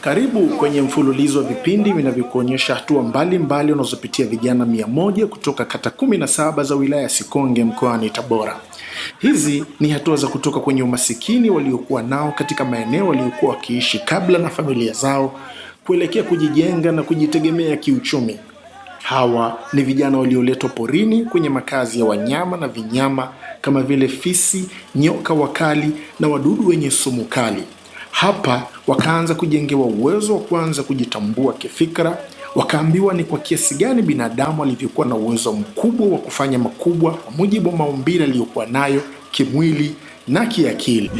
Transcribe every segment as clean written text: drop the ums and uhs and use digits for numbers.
Karibu kwenye mfululizo wa vipindi vinavyokuonyesha hatua mbalimbali wanazopitia vijana 100 kutoka kata 17 za wilaya ya Sikonge mkoani Tabora. Hizi ni hatua za kutoka kwenye umasikini waliokuwa nao katika maeneo waliokuwa wakiishi kabla na familia zao kuelekea kujijenga na kujitegemea kiuchumi. Hawa ni vijana walioletwa porini kwenye makazi ya wanyama na vinyama kama vile fisi, nyoka wakali na wadudu wenye sumu kali. Hapa wakaanza kujengewa uwezo wa kuanza kujitambua kifikra, wakaambiwa ni kwa kiasi gani binadamu alivyokuwa na uwezo mkubwa wa kufanya makubwa kwa mujibu wa maumbile aliyokuwa nayo kimwili na kiakili.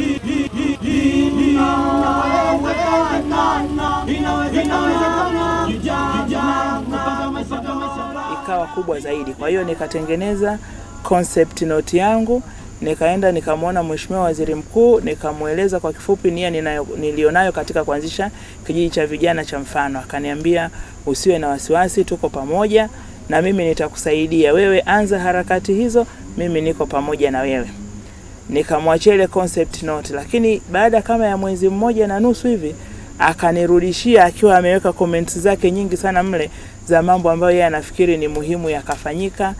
Ikawa kubwa zaidi. Kwa hiyo nikatengeneza concept note yangu, nikaenda nikamwona Mheshimiwa Waziri Mkuu, nikamueleza kwa kifupi nia nilionayo katika kuanzisha kijiji cha vijana cha Mfano. Akaniambia usiwe na wasiwasi, tuko pamoja na mimi nitakusaidia. Wewe anza harakati hizo, mimi niko pamoja na wewe. Nikamwachia ile concept note, lakini baada kama ya mwezi mmoja na nusu hivi akanirudishia akiwa ameweka comments zake nyingi sana mle za mambo ambayo yeye anafikiri ni muhimu yakafanyika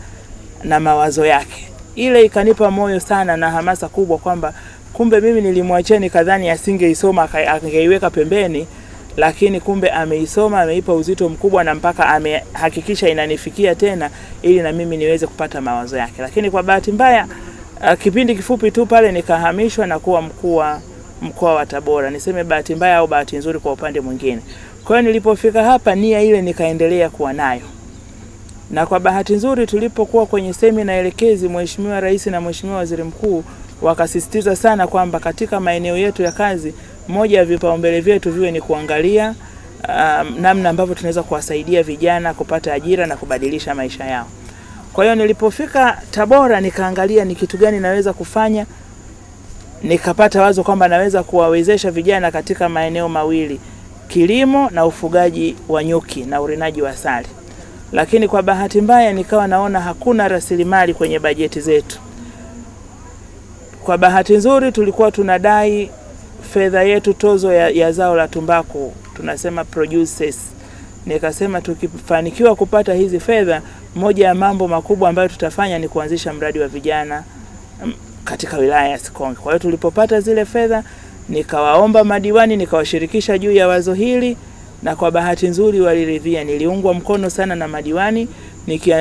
na mawazo yake. Ile ikanipa moyo sana na hamasa kubwa kwamba kumbe mimi nilimwachia nikadhani asingeisoma angeiweka pembeni, lakini kumbe ameisoma, ameipa uzito mkubwa na mpaka amehakikisha inanifikia tena ili na mimi niweze kupata mawazo yake. Lakini kwa bahati mbaya kipindi kifupi tu pale nikahamishwa na kuwa mkoa wa Tabora. Niseme bahati mbaya au bahati nzuri kwa upande mwingine. Kwa hiyo nilipofika hapa nia ile nikaendelea kuwa nayo. Na kwa bahati nzuri tulipokuwa kwenye semina elekezi, Mheshimiwa Rais na Mheshimiwa Waziri Mkuu wakasisitiza sana kwamba katika maeneo yetu ya kazi moja ya vipaumbele vyetu viwe ni kuangalia namna ambavyo tunaweza kuwasaidia vijana kupata ajira na kubadilisha maisha yao. Kwa hiyo nilipofika Tabora nikaangalia ni kitu gani naweza kufanya. Nikapata wazo kwamba naweza kuwawezesha vijana katika maeneo mawili, kilimo na ufugaji wa nyuki na urinaji wa asali. Lakini kwa bahati mbaya nikawa naona hakuna rasilimali kwenye bajeti zetu. Kwa bahati nzuri tulikuwa tunadai fedha yetu tozo ya zao la tumbaku, tunasema produces. Nikasema tukifanikiwa kupata hizi fedha, moja ya mambo makubwa ambayo tutafanya ni kuanzisha mradi wa vijana katika wilaya ya Sikonge. Kwa hiyo tulipopata zile fedha nikawaomba madiwani, nikawashirikisha juu ya wazo hili na kwa bahati nzuri waliridhia. Niliungwa mkono sana na madiwani,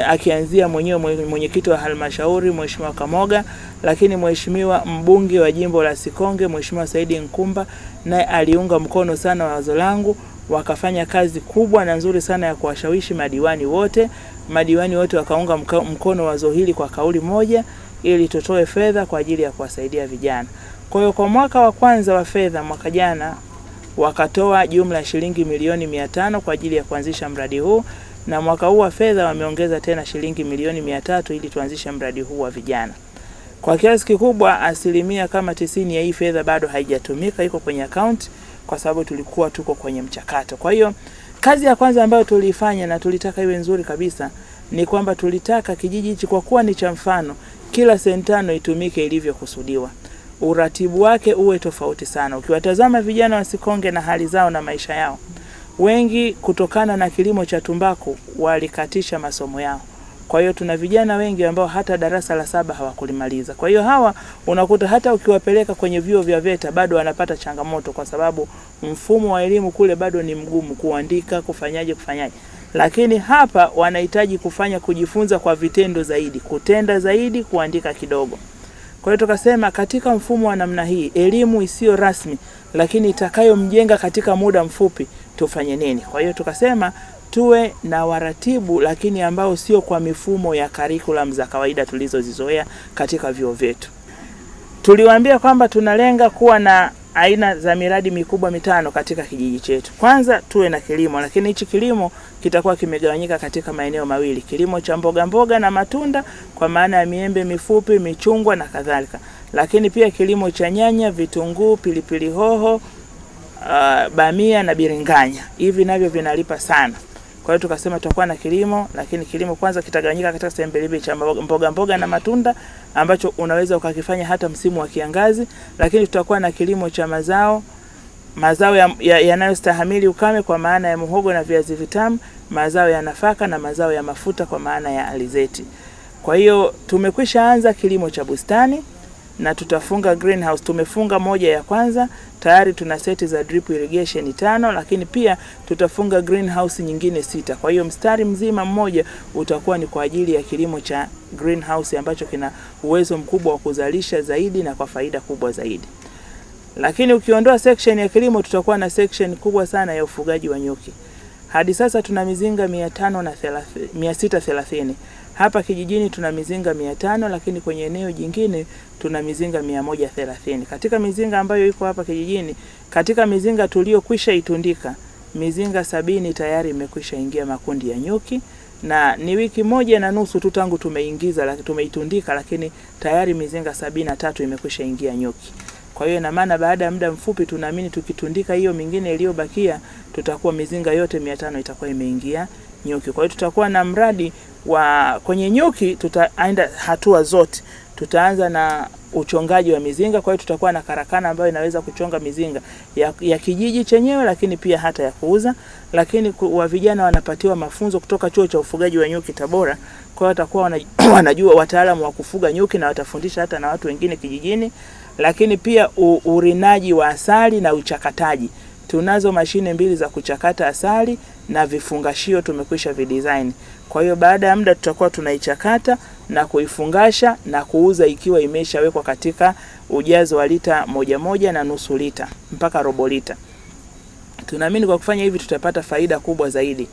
akianzia mwenyekiti wa halmashauri Mheshimiwa Kamoga, lakini Mheshimiwa mbunge wa jimbo la Sikonge Mheshimiwa Saidi Nkumba naye aliunga mkono sana wazo langu. Wakafanya kazi kubwa na nzuri sana ya kuwashawishi madiwani wote. Madiwani wote wakaunga mkono wazo hili kwa kauli moja ili tutoe fedha kwa ajili ya kuwasaidia vijana. Kwa hiyo kwa mwaka wa kwanza wa fedha mwaka jana wakatoa jumla ya shilingi milioni 500 kwa ajili ya kuanzisha mradi huu, na mwaka huu wa fedha wameongeza tena shilingi milioni 300 ili tuanzishe mradi huu wa vijana. Kwa kiasi kikubwa asilimia kama 90 ya hii fedha bado haijatumika, iko kwenye account kwa sababu tulikuwa tuko kwenye mchakato. Kwa hiyo kazi ya kwanza ambayo tulifanya na tulitaka iwe nzuri kabisa ni kwamba tulitaka kijiji hichi kwa kuwa ni cha Mfano, kila sentano itumike ilivyokusudiwa. Uratibu wake uwe tofauti sana. Ukiwatazama vijana wa Sikonge na hali zao na maisha yao, wengi kutokana na kilimo cha tumbaku walikatisha masomo yao. Kwa hiyo tuna vijana wengi ambao hata darasa la 7 hawakulimaliza. Kwa hiyo hawa unakuta hata ukiwapeleka kwenye vyuo vya VETA bado wanapata changamoto kwa sababu mfumo wa elimu kule bado ni mgumu, kuandika, kufanyaje. Lakini hapa wanahitaji kujifunza kwa vitendo zaidi, kutenda zaidi, kuandika kidogo. Kwa hiyo tukasema katika mfumo wa namna hii, elimu isiyo rasmi lakini itakayomjenga katika muda mfupi, tufanye nini? Kwa hiyo tukasema tuwe na waratibu lakini ambao sio kwa mifumo ya curriculum za kawaida tulizozizoea katika vyuo vyetu. Tuliwaambia kwamba tunalenga kuwa na aina za miradi mikubwa 5 katika kijiji chetu. Kwanza tuwe na kilimo, lakini hichi kilimo kitakuwa kimegawanyika katika maeneo mawili. Kilimo cha mboga na matunda kwa maana ya miembe mifupi, michungwa na kadhalika. Lakini pia kilimo cha nyanya, vitunguu, pilipili hoho, bamia na biringanya. Hivi navyo vinalipa sana. Kwa hiyo tukasema tutakuwa na kilimo, lakini kilimo kwanza kitagawanyika katika sehemu mbili cha mboga na matunda ambacho unaweza ukakifanya hata msimu wa kiangazi, lakini tutakuwa na kilimo cha mazao mazao yanayostahimili ukame kwa maana ya muhogo na viazi vitamu, mazao ya nafaka na mazao ya mafuta kwa maana ya alizeti. Kwa hiyo tumekwisha anza kilimo cha bustani na tutafunga greenhouse. Tumefunga moja ya kwanza, tayari tuna seti za drip irrigation 5, lakini pia tutafunga greenhouse nyingine 6. Kwa hiyo mstari mzima mmoja utakuwa ni kwa ajili ya kilimo cha greenhouse ambacho kina uwezo mkubwa wa kuzalisha zaidi na kwa faida kubwa zaidi. Lakini ukiondoa section ya kilimo, tutakuwa na section kubwa sana ya ufugaji wa nyuki. Hadi sasa tuna mizinga 630. Hapa kijijini tuna mizinga 500, lakini kwenye eneo jingine tuna mizinga 130. Katika mizinga ambayo iko hapa kijijini, katika mizinga tuliyokwisha itundika, mizinga 70 tayari imekwisha ingia makundi ya nyuki, na ni wiki 1.5 tu tangu tumeitundika, lakini tayari mizinga 73 imekwisha ingia nyuki. Kwa hiyo ina maana baada ya muda mfupi tunaamini tukitundika hiyo mingine iliyobakia, tutakuwa mizinga yote 500 itakuwa imeingia nyuki. Kwa hiyo tutakuwa na mradi wa kwenye nyuki, tutaenda hatua zote. Tutaanza na uchongaji wa mizinga. Kwa hiyo tutakuwa na karakana ambayo inaweza kuchonga mizinga ya kijiji chenyewe, lakini pia hata ya kuuza. Lakini wa vijana wanapatiwa mafunzo kutoka chuo cha ufugaji wa nyuki Tabora. Kwa hiyo watakuwa wanajua, wataalamu wa kufuga nyuki, na watafundisha hata na watu wengine kijijini. Lakini pia urinaji wa asali na uchakataji. Tunazo mashine 2 za kuchakata asali na vifungashio tumekwisha videsign. Kwa hiyo baada ya muda tutakuwa tunaichakata na kuifungasha na kuuza ikiwa imeshawekwa katika ujazo wa lita 1 na nusu lita mpaka robo lita. Tunaamini kwa kufanya hivi tutapata faida kubwa zaidi.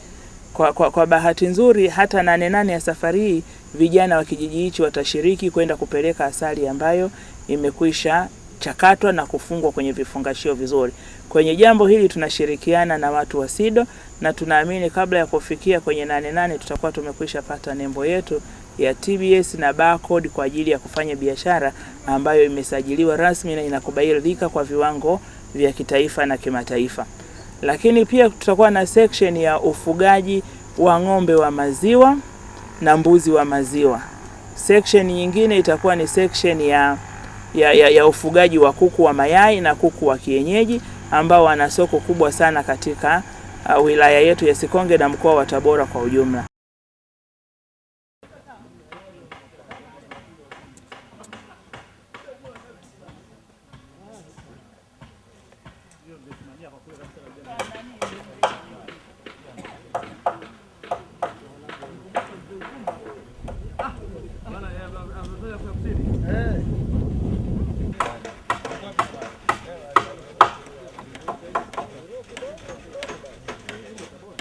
Kwa bahati nzuri hata 8 ya safari hii vijana wa kijiji hichi watashiriki kwenda kupeleka asali ambayo imekwisha chakatwa na kufungwa kwenye vifungashio vizuri. Kwenye jambo hili tunashirikiana na watu wa SIDO, na tunaamini kabla ya kufikia kwenye 8 tutakuwa tumekwisha pata nembo yetu ya TBS na barcode kwa ajili ya kufanya biashara ambayo imesajiliwa rasmi na inakubalika kwa viwango vya kitaifa na kimataifa. Lakini pia tutakuwa na section ya ufugaji wa ng'ombe wa maziwa na mbuzi wa maziwa. Section nyingine itakuwa ni section ya ufugaji wa kuku wa mayai na kuku wa kienyeji ambao wana soko kubwa sana katika wilaya yetu ya Sikonge na mkoa wa Tabora kwa ujumla.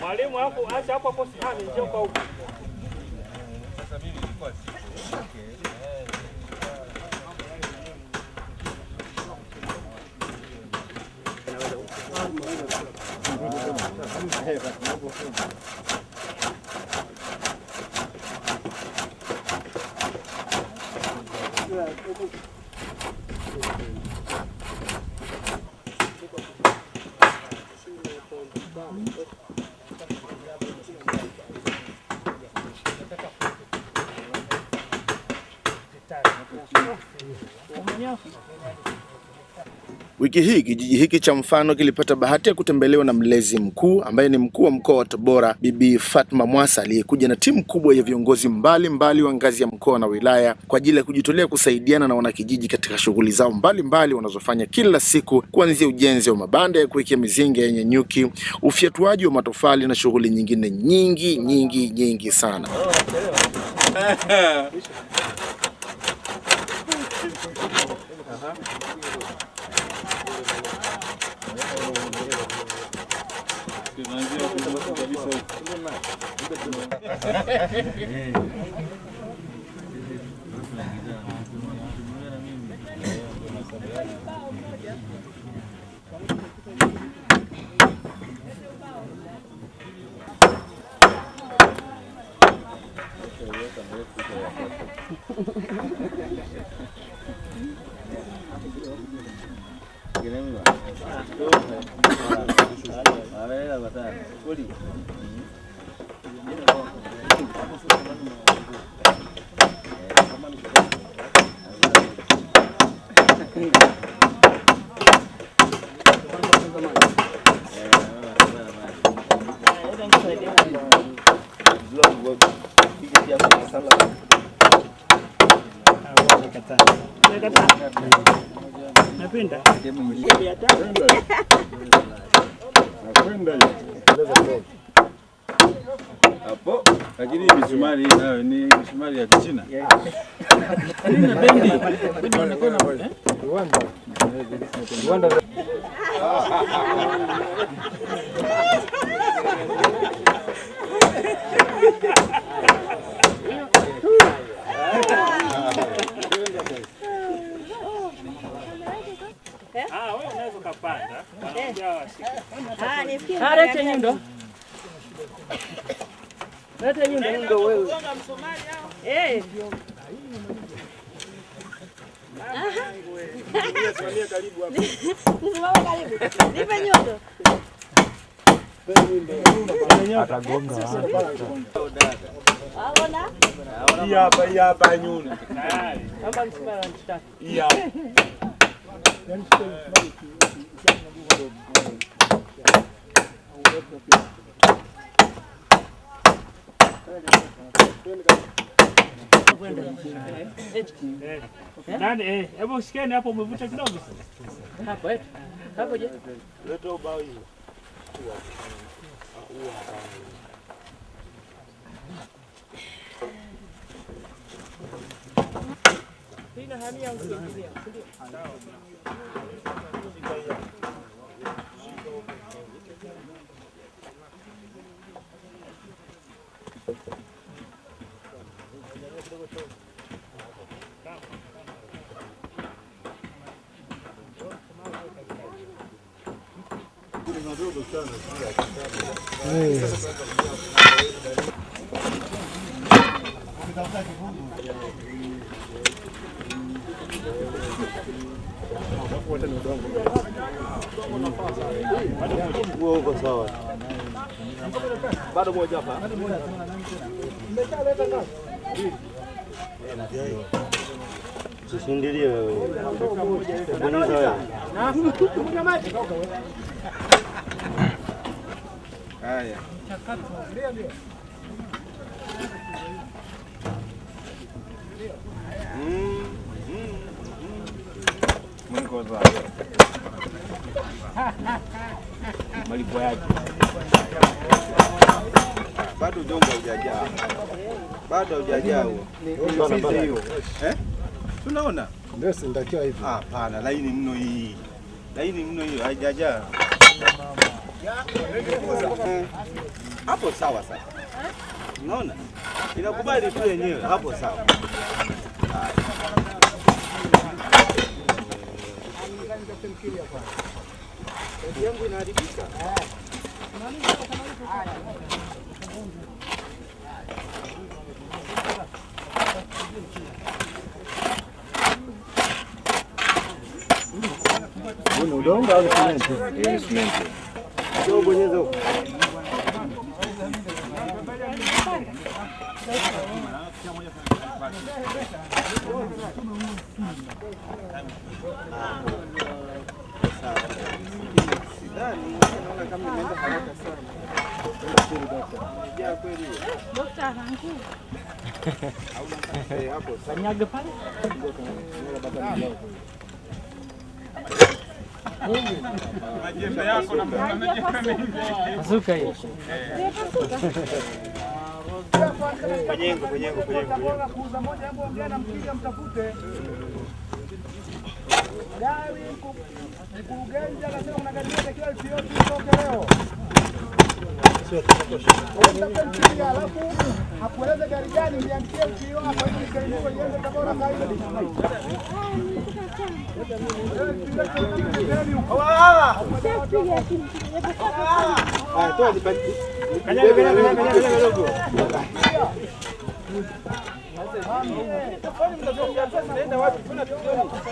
Mwalimu hapo acha hapo sahani njoo kwa huko. Sasa mimi nilikuwa Wiki hii kijiji hiki cha Mfano kilipata bahati ya kutembelewa na mlezi mkuu ambaye ni mkuu wa mkoa wa Tabora, Bibi Fatma Mwasa, aliyekuja na timu kubwa ya viongozi mbalimbali wa ngazi ya mkoa na wilaya kwa ajili ya kujitolea kusaidiana na wanakijiji katika shughuli zao mbalimbali wanazofanya kila siku, kuanzia ujenzi wa mabanda ya kuwekea mizinga yenye nyuki, ufyatuaji wa matofali na shughuli nyingine nyingi sana. Napenda. Hapo lakini misumari nayo ni misumari ya Kichina. Wewe unaweza kupanda. Leta nyundo. Leta nyundo wewe. Simama karibu. Nipe nyundo. Atagonga. Aona? Hii hapa nyundo. Kama msimama anataka. Hii hapa. Nani hebu shikeni hapo umevuta kidogo. Hapo hapo je? Leta ubao hiyo. Sina hamia usiingilia. Uko sawa. Bado moja hapa. Usindilie wewe. Bonyeza wewe. Haya. Mungu sawa. Malipo yake. Bado jongo hujajaa. Bado hujajaa huo. Hiyo. Tunaona? Ndio sindakiwa hivi. Hapana, laini mno hii. Laini mno hiyo haijajaa. Hapo sawa sasa. Unaona? Inakubali tu yenyewe hapo sawa. Yangu inaharibika. Ni udongo au simenti? Ni simenti. Sio bonyeza huko. Kanyaga pale. Majembe yako na majembe mengi. Azuka hiyo. Penyengo. Kuuza moja hapo ongea na mpiga mtafute. Gari mkurugenzi anasema kuna gari moja kila kio kitoke leo. Alafu hakueleza gari gani niandikie kio hapa ili gari hiyo iende Tabora zaidi.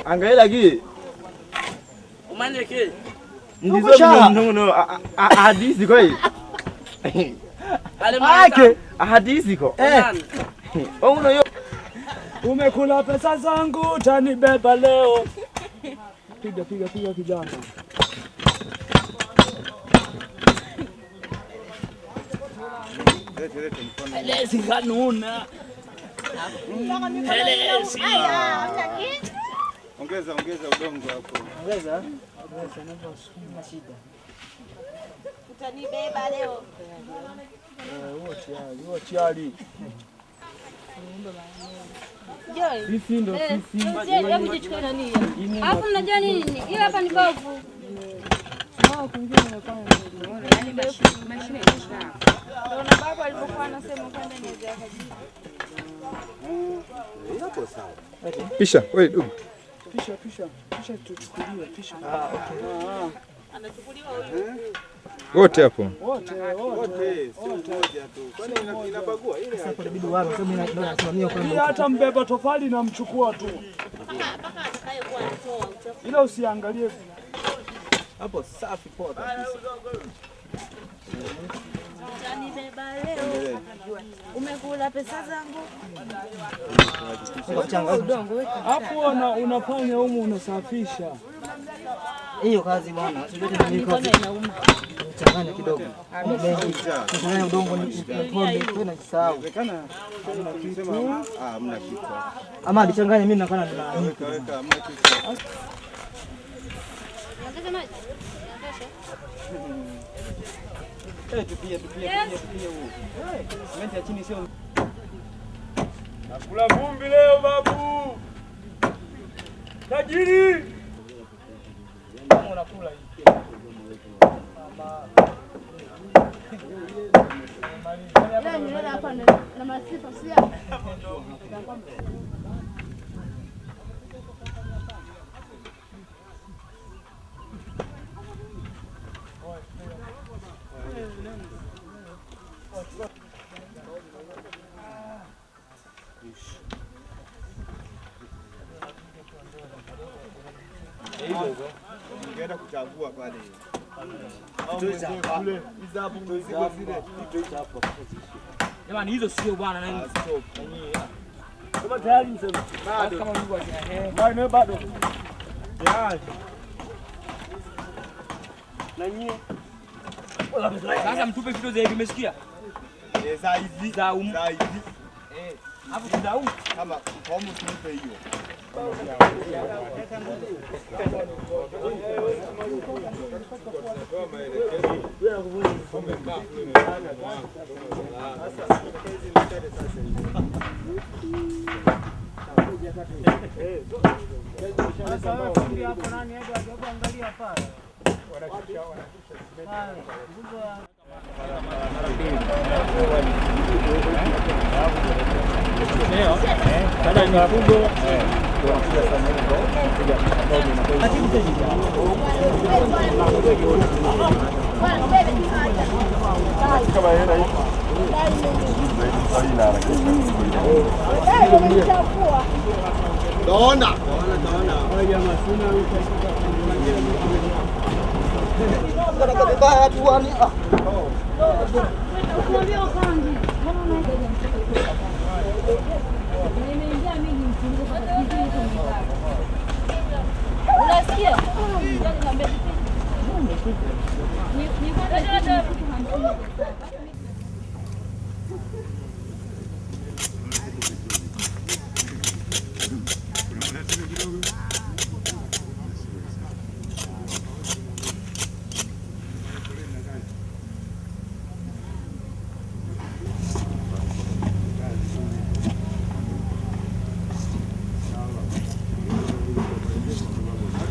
Angalia gi. Umanyeke. Ndizo no hadithi kwa hii. Ake hadithi ko. Uno yo. Umekula pesa zangu utanibeba leo. Piga kijana. Lete mkono. Helesi kanuna. Helesi. Ongeza udongo hapo. Ongeza ndio shida. Utanibeba leo. Huo chiali. Joy. Sisi ndo sisi. Hebu jichukue nani hiyo. Alafu mnajua nini? Ile hapa ni bovu. Kwingine nimefanya nini? Yaani mashine isha. Ndio baba alipokuwa anasema kwenda niweze akajibu. Hapo sawa. Pisha, wewe dugu. Pisha tuchukuliwe, pisha. Anachukuliwa huyu. Wote hapo. Wote, Sio moja tu. Kwani inabagua ile? Sasa inabidi wao sababu mimi ndo nasimamia kwa hii hata mbeba tofali namchukua tu. Mpaka atakayokuwa anatoa uchafu. Ila usiangalie Hapo safi poa kabisa. Utanibeba leo. Umekula pesa zangu. Udongo weka. hapo unafanya humu unasafisha. hiyo kazi bwana. Sivyote ni Mikono kazi. inauma. Changanya kidogo. Changanya udongo ni pombe tena kisahau. Inawezekana tunasema hamna kitu. Ama dichanganya mimi nakana na. Weka hamna kitu. Ongeza maji. Tupia huu. Simenti ya chini sio. Nakula vumbi leo babu. Tajiri. Unakula hii. Leo nilala hapa na masifa sia. Ungeenda kuchagua pale. Jamani hizo sio bwana na hizo. Kama tayari msema. Kama Mungu bado. Bado. Tayari. Na nyie. Sasa mtupe vitu za hivi umesikia? Za hizi. Za hizi. Hapo za huko Kama homu tulipe hiyo. Unasikia?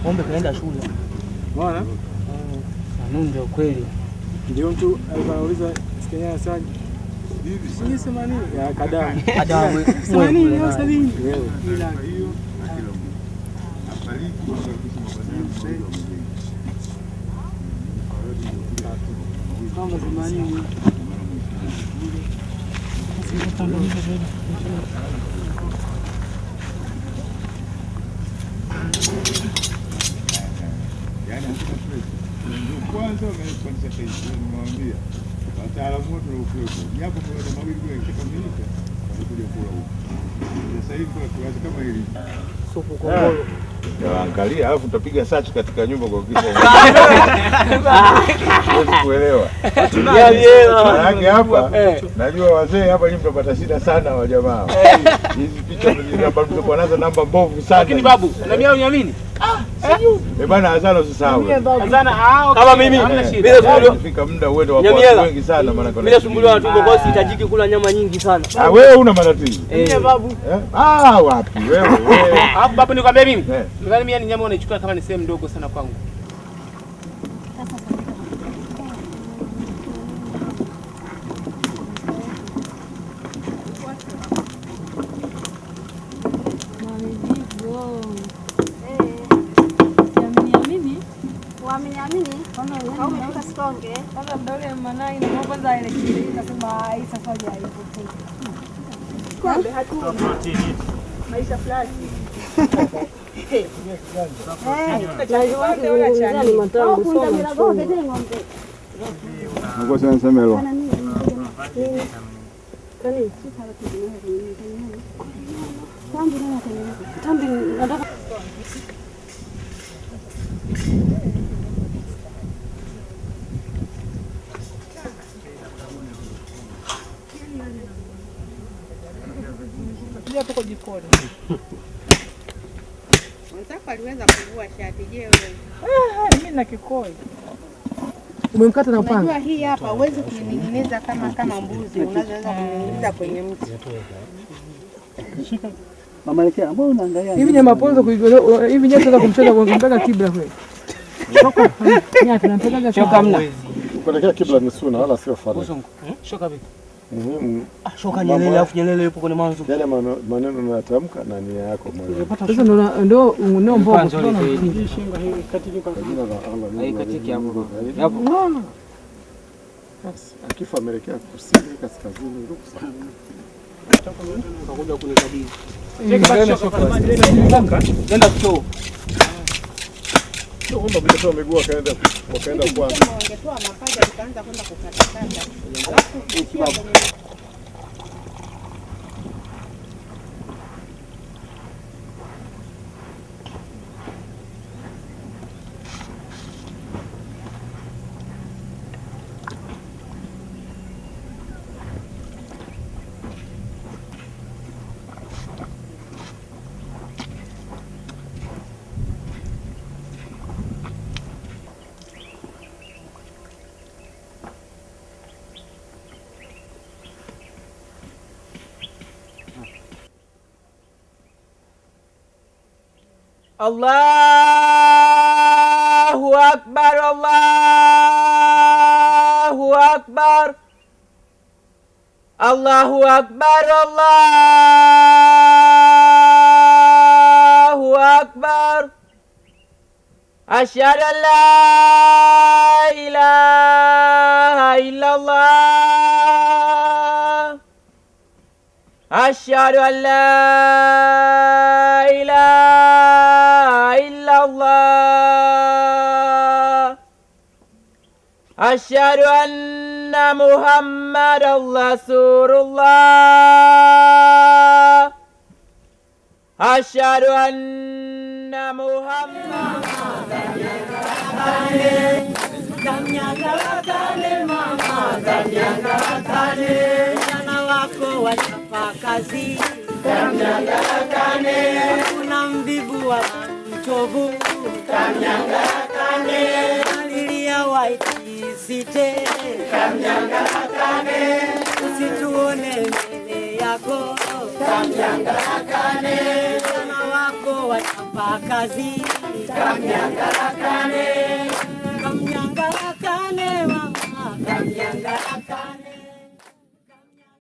Pombe kaenda shule. Unaona? Ndio kweli. Ndio mtu alipouliza Kenya saji. Hivi si 80 ya kadamu. Kadamu. 80 au 70. Ila hiyo kama 80. Kwanza wamepandisha pensi, nimewambia wataalamu wote waliokuwepo, japo kwa mawili kule kishakamilika, watakuja kula huko. Sasa hivi kwa kiasi kama hili Supu kongolo. Angalia, alafu utapiga search katika nyumba kwa kisha. Huwezi kuelewa. Maana hapa najua wazee hapa nyinyi mtapata shida sana wa jamaa. Hizi picha mlikuwa nazo namba mbovu sana. Lakini babu, na mimi uniamini? Bwana Azana usisahau. Azana kama mimi bila sumbuliwa. Fika muda uende wa watu wengi sana maana bila sumbuliwa tumbo kwa sitajiki kula nyama nyingi sana. Wewe una matatizo. Babu. Wapi wewe? Babu nikwambia mimi. Nadhani mimi nyama unaichukua kama ni sehemu ndogo sana kwangu. Kwanza mdole manai na kwanza ile kile nasema hii safari haipo. Kumbe hatuna maisha fulani. Ngoja nisemelo. Hapo jikoni. Mwenzako aliweza kuvua shati, je wewe? Mimi na kikoi. Umemkata na upanga. Unajua hii hapa huwezi kuining'iniza kama mbuzi, unaweza kuining'iniza kwenye mti. Mama yake ambao unaangalia. Hivi nyama ponzo hivi nyama tunaweza kumcheza kumpeka kibla kweli. Nyama tunampeka shoka mna. Kuelekea kibla ni sunna wala sio faradhi. Shoka vipi? Shoka nyelele afu nyelele yupo kwenye mwanzo. Yale maneno unayatamka na nia yako moyo. Sasa ndio mbogo sana. Shingo hii katika kwa jina la Allah. Haikatiki hapo. Hapo. Akifa ameelekea kusini kaskazini ruhusa. Utakuja kunikabidhi. Nenda kuchoo. Ndio kwamba bila toa miguu wakaenda kwa. Ungetoa mapaja ukaanza kwenda kukatakata. Alafu ukishia kwenye Allahu Akbar, Allahu Akbar, Allahu Akbar, Allahu Akbar. Asyhadu an la ilaha illallah. Asyhadu an la ilaha illallah. Asyhadu anna Muhammadan Rasulullah. Asyhadu anna Muhammadan Jana wako wachapa kazi kuna mvivu wa mchovu alilia waitisite usituone mbele yako jana wako wachapa kazi